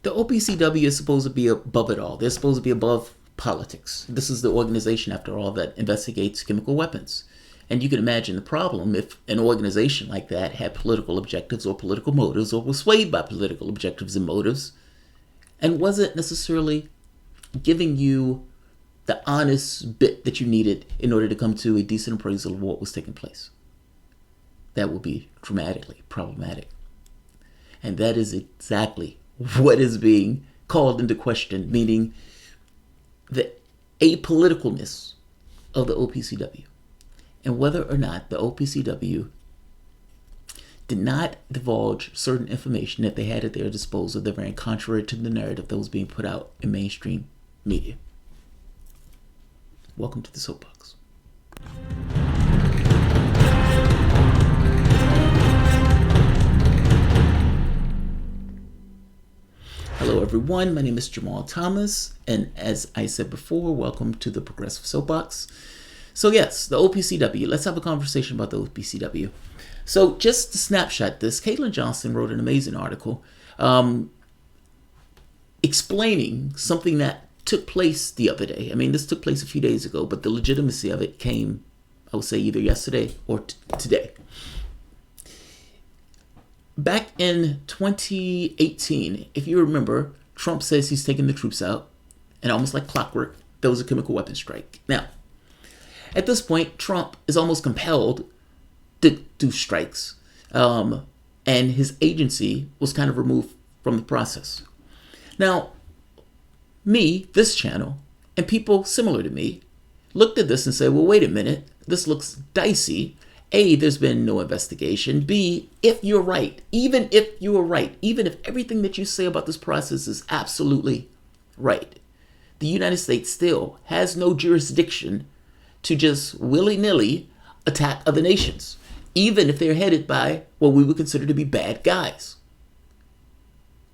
The OPCW is supposed to be above it all. They're supposed to be above politics. This is the organization, after all, that investigates chemical weapons. And you can imagine the problem if an organization like that had political objectives or political motives, or was swayed by political objectives and motives, and wasn't necessarily giving you the honest bit that you needed in order to come to a decent appraisal of what was taking place. That would be dramatically problematic. And that is exactly what is being called into question, meaning the apoliticalness of the OPCW, and whether or not the OPCW did not divulge certain information that they had at their disposal that ran contrary to the narrative that was being put out in mainstream media. Welcome to the Soapbox. Hello everyone, my name is Jamarl Thomas, and as I said before, welcome to the Progressive Soapbox. So yes, the OPCW, let's have a conversation about the OPCW. So just to snapshot this, Caitlin Johnson wrote an amazing article explaining something that took place the other day. I mean, this took place a few days ago, but the legitimacy of it came, I would say, either yesterday or today. Back in 2018, if you remember, Trump says he's taking the troops out, and almost like clockwork, there was a chemical weapons strike. Now, at this point, Trump is almost compelled to do strikes, and his agency was kind of removed from the process. Now, me, this channel, and people similar to me looked at this and said, well, wait a minute, this looks dicey. A, there's been no investigation. B, if you're right, even if you are right, even if everything that you say about this process is absolutely right, the United States still has no jurisdiction to just willy-nilly attack other nations, even if they're headed by what we would consider to be bad guys.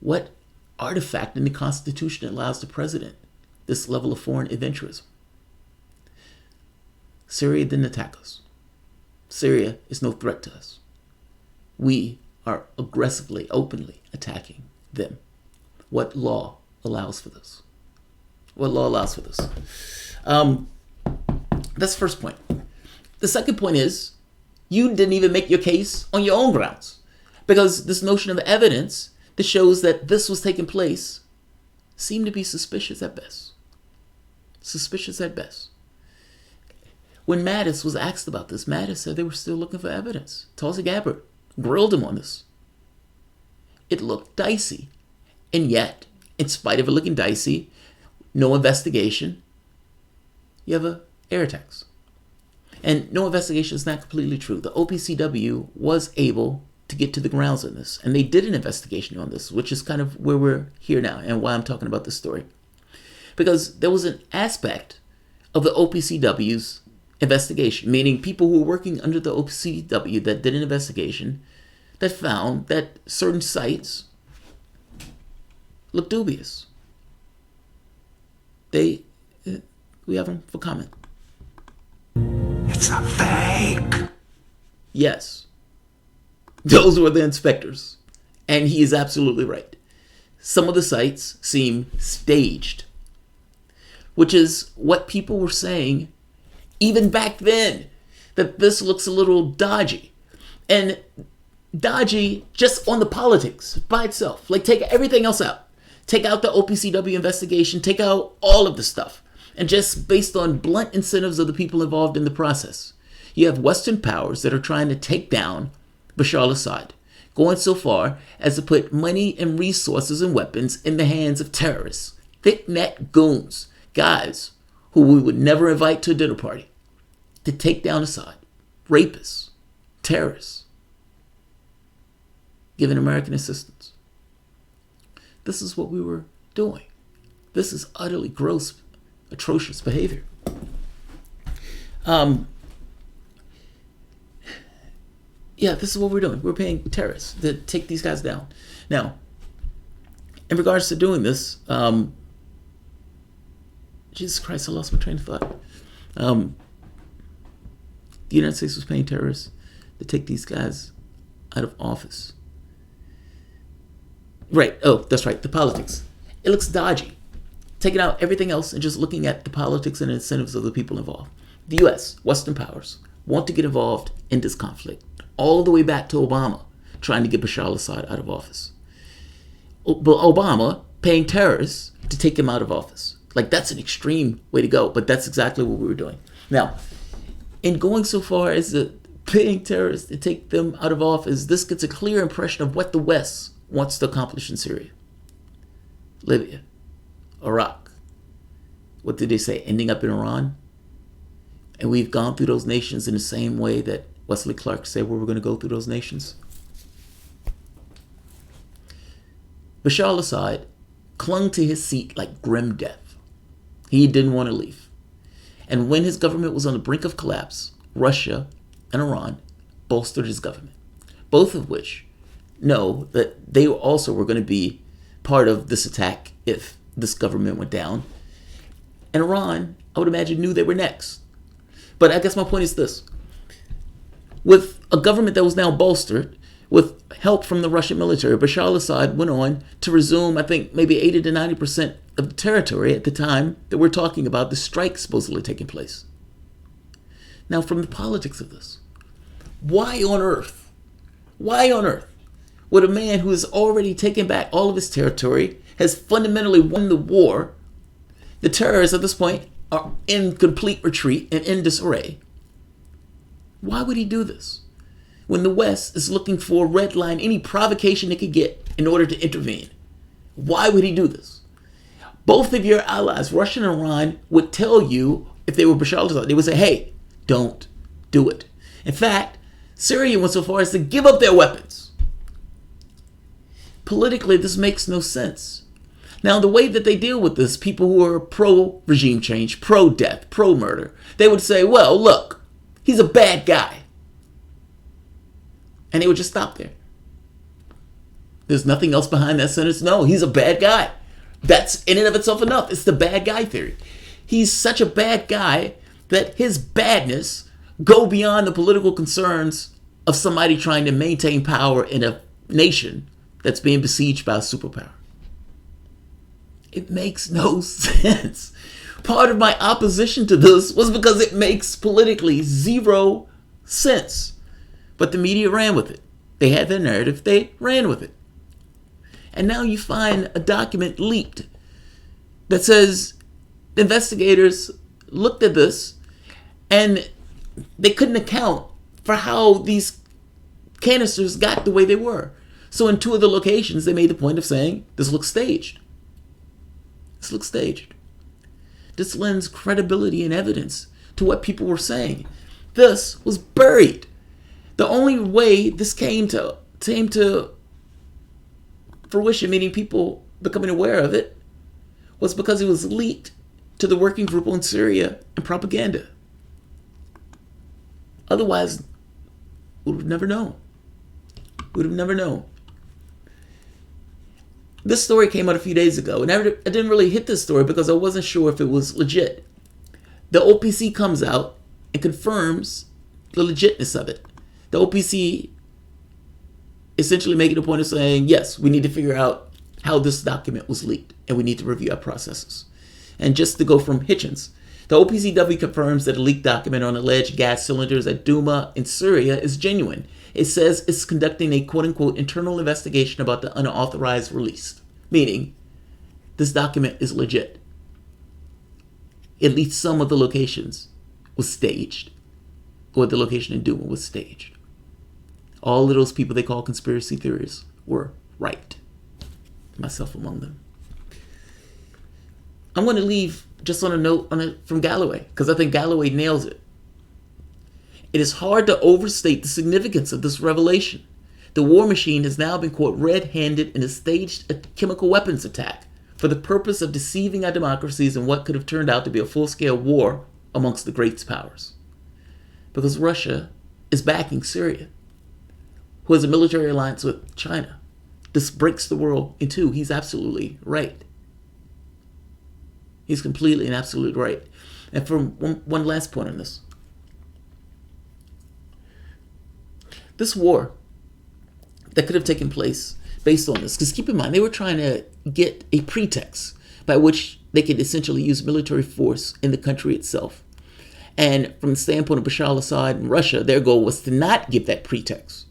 What artifact in the Constitution allows the president this level of foreign adventurism? Syria didn't attack us. Syria is no threat to us. We are aggressively, openly attacking them. What law allows for this? What law allows for this? That's the first point. The second point is, you didn't even make your case on your own grounds, because this notion of evidence that shows that this was taking place seemed to be suspicious at best. Suspicious at best. When Mattis was asked about this, Mattis said they were still looking for evidence. Tulsi Gabbard grilled him on this. It looked dicey. And yet, in spite of it looking dicey, no investigation, you have air attacks. And no investigation is not completely true. The OPCW was able to get to the grounds on this. And they did an investigation on this, which is kind of where we're here now and why I'm talking about this story. Because there was an aspect of the OPCW's investigation, meaning people who were working under the OPCW that did an investigation that found that certain sites look dubious. We have them for comment. It's a fake. Yes. Those were the inspectors. And he is absolutely right. Some of the sites seem staged, which is what people were saying even back then, that this looks a little dodgy. And dodgy just on the politics by itself. Like, take everything else out. Take out the OPCW investigation. Take out all of the stuff. And just based on blunt incentives of the people involved in the process. You have Western powers that are trying to take down Bashar al-Assad, going so far as to put money and resources and weapons in the hands of terrorists, thick-necked goons, guys who we would never invite to a dinner party, to take down Assad, rapists, terrorists, giving American assistance. This is what we were doing. This is utterly gross, atrocious behavior. Yeah, this is what we're doing. We're paying terrorists to take these guys down. Now, in regards to doing this, Jesus Christ, I lost my train of thought. The United States was paying terrorists to take these guys out of office. Right. Oh, that's right. The politics. It looks dodgy. Taking out everything else and just looking at the politics and incentives of the people involved. The U.S., Western powers, want to get involved in this conflict all the way back to Obama trying to get Bashar al-Assad out of office. But Obama paying terrorists to take him out of office. Like, that's an extreme way to go, but that's exactly what we were doing. Now, in going so far as paying terrorists to take them out of office, this gets a clear impression of what the West wants to accomplish in Syria, Libya, Iraq. What did they say? Ending up in Iran? And we've gone through those nations in the same way that Wesley Clark said we were going to go through those nations. Bashar al-Assad clung to his seat like grim death. He didn't want to leave. And when his government was on the brink of collapse, Russia and Iran bolstered his government, both of which know that they also were going to be part of this attack if this government went down. And Iran, I would imagine, knew they were next. But I guess my point is this. With a government that was now bolstered, with help from the Russian military, Bashar al-Assad went on to resume, I think, maybe 80 to 90% of the territory at the time that we're talking about the strike supposedly taking place. Now, from the politics of this, why on earth would a man who has already taken back all of his territory, has fundamentally won the war, the terrorists at this point are in complete retreat and in disarray, why would he do this? When the West is looking for a red line, any provocation it could get in order to intervene. Why would he do this? Both of your allies, Russia and Iran, would tell you, if they were Bashar al-Assad, they would say, hey, don't do it. In fact, Syria went so far as to give up their weapons. Politically, this makes no sense. Now, the way that they deal with this, people who are pro-regime change, pro-death, pro-murder, they would say, well, look, he's a bad guy. And they would just stop there. There's nothing else behind that sentence. No, he's a bad guy. That's in and of itself enough. It's the bad guy theory. He's such a bad guy that his badness go beyond the political concerns of somebody trying to maintain power in a nation that's being besieged by a superpower. It makes no sense. Part of my opposition to this was because it makes politically zero sense. But the media ran with it. They had their narrative. They ran with it. And now you find a document leaked that says investigators looked at this and they couldn't account for how these canisters got the way they were. So in two of the locations, they made the point of saying, this looks staged. This looks staged. This lends credibility and evidence to what people were saying. This was buried. The only way this came to fruition, meaning people becoming aware of it, was because it was leaked to the working group on Syria and propaganda. Otherwise, we would have never known. We would have never known. This story came out a few days ago, and I didn't really hit this story because I wasn't sure if it was legit. The OPC comes out and confirms the legitness of it. The OPC essentially making a point of saying, yes, we need to figure out how this document was leaked, and we need to review our processes. And just to go from Hitchens, the OPCW confirms that a leaked document on alleged gas cylinders at Douma in Syria is genuine. It says it's conducting a quote-unquote internal investigation about the unauthorized release, meaning this document is legit. At least some of the locations was staged, or the location in Douma was staged. All of those people they call conspiracy theorists were right, myself among them. I'm going to leave just on a note from Galloway, because I think Galloway nails it. It is hard to overstate the significance of this revelation. The war machine has now been, quote, red-handed in a staged chemical weapons attack for the purpose of deceiving our democracies in what could have turned out to be a full-scale war amongst the great powers. Because Russia is backing Syria, who has a military alliance with China. This breaks the world in two. He's absolutely right. He's completely and absolutely right. And for one last point on this. This war that could have taken place based on this. Because keep in mind, they were trying to get a pretext by which they could essentially use military force in the country itself. And from the standpoint of Bashar al-Assad and Russia, their goal was to not give that pretext.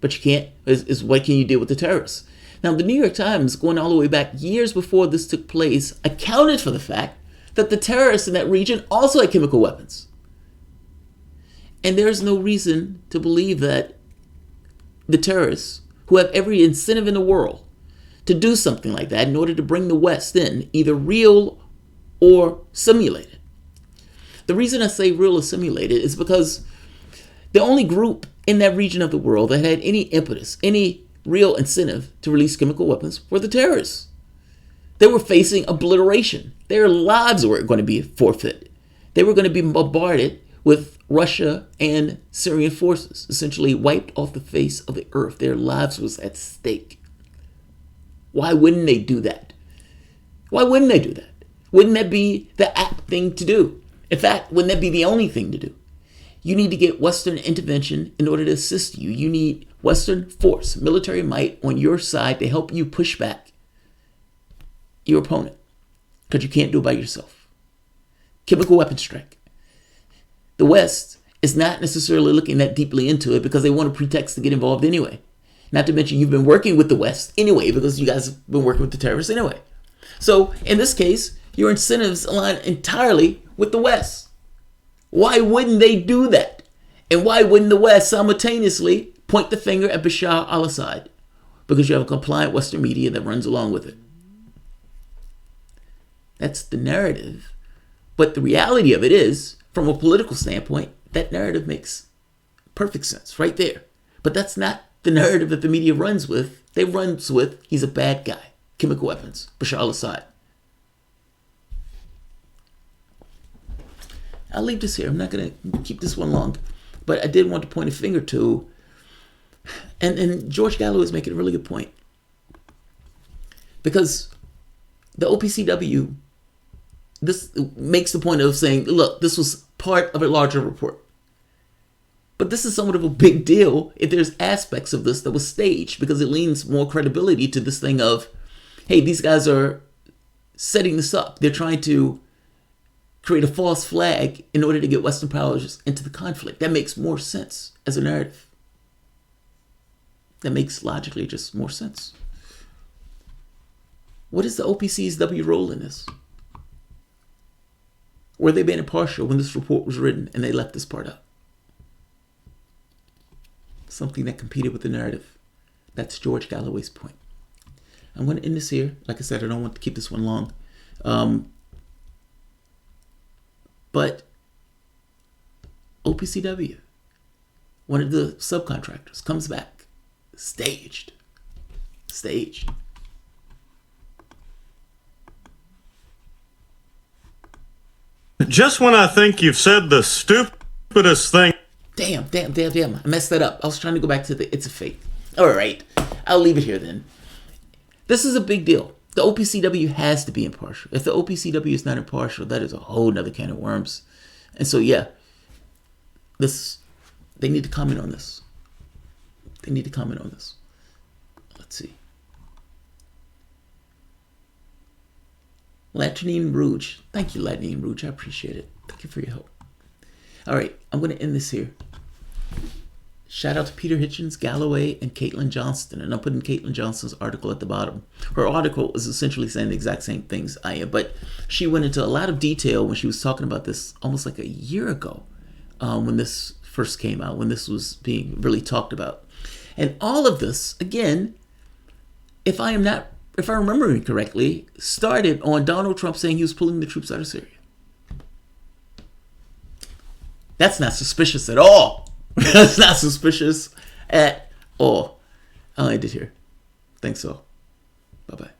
But you can't, is what can you do with the terrorists? Now, the New York Times, going all the way back years before this took place, accounted for the fact that the terrorists in that region also had chemical weapons. And there's no reason to believe that the terrorists, who have every incentive in the world to do something like that in order to bring the West in, either real or simulated. The reason I say real or simulated is because the only group in that region of the world that had any impetus, any real incentive to release chemical weapons were the terrorists. They were facing obliteration. Their lives were going to be forfeit. They were going to be bombarded with Russia and Syrian forces, essentially wiped off the face of the earth. Their lives was at stake. Why wouldn't they do that? Why wouldn't they do that? Wouldn't that be the apt thing to do? In fact, wouldn't that be the only thing to do? You need to get Western intervention in order to assist you. You need Western force, military might on your side to help you push back your opponent, because you can't do it by yourself. Chemical weapon strike. The West is not necessarily looking that deeply into it because they want a pretext to get involved anyway. Not to mention you've been working with the West anyway because you guys have been working with the terrorists anyway. So in this case, your incentives align entirely with the West. Why wouldn't they do that? And why wouldn't the West simultaneously point the finger at Bashar al-Assad? Because you have a compliant Western media that runs along with it. That's the narrative. But the reality of it is, from a political standpoint, that narrative makes perfect sense right there. But that's not the narrative that the media runs with. They runs with, he's a bad guy. Chemical weapons. Bashar al-Assad. I'll leave this here. I'm not going to keep this one long. But I did want to point a finger to, and George Galloway is making a really good point. Because the OPCW, this makes the point of saying, look, this was part of a larger report. But this is somewhat of a big deal if there's aspects of this that was staged, because it leans more credibility to this thing of, hey, these guys are setting this up. They're trying to create a false flag in order to get Western powers into the conflict. That makes more sense as a narrative. That makes logically just more sense. What is the OPCW role in this? Were they being impartial when this report was written and they left this part out? Something that competed with the narrative. That's George Galloway's point. I'm going to end this here. Like I said, I don't want to keep this one long. But OPCW, one of the subcontractors, comes back. Staged. Just when I think you've said the stupidest thing. Damn. I messed that up. I was trying to go back to the it's a fake. All right. I'll leave it here then. This is a big deal. The OPCW has to be impartial. If the OPCW is not impartial, that is a whole nother can of worms. And so, yeah, they need to comment on this. Let's see. Laternine Rouge. Thank you, Laternine Rouge. I appreciate it. Thank you for your help. All right, I'm going to end this here. Shout out to Peter Hitchens, Galloway, and Caitlin Johnston. And I'm putting Caitlin Johnston's article at the bottom. Her article is essentially saying the exact same things I am, but she went into a lot of detail when she was talking about this almost like a year ago, when this first came out, when this was being really talked about. And all of this, again, if I remember correctly, started on Donald Trump saying he was pulling the troops out of Syria. That's not suspicious at all. That's not suspicious at all. I'll end it here. Thanks all. Bye-bye.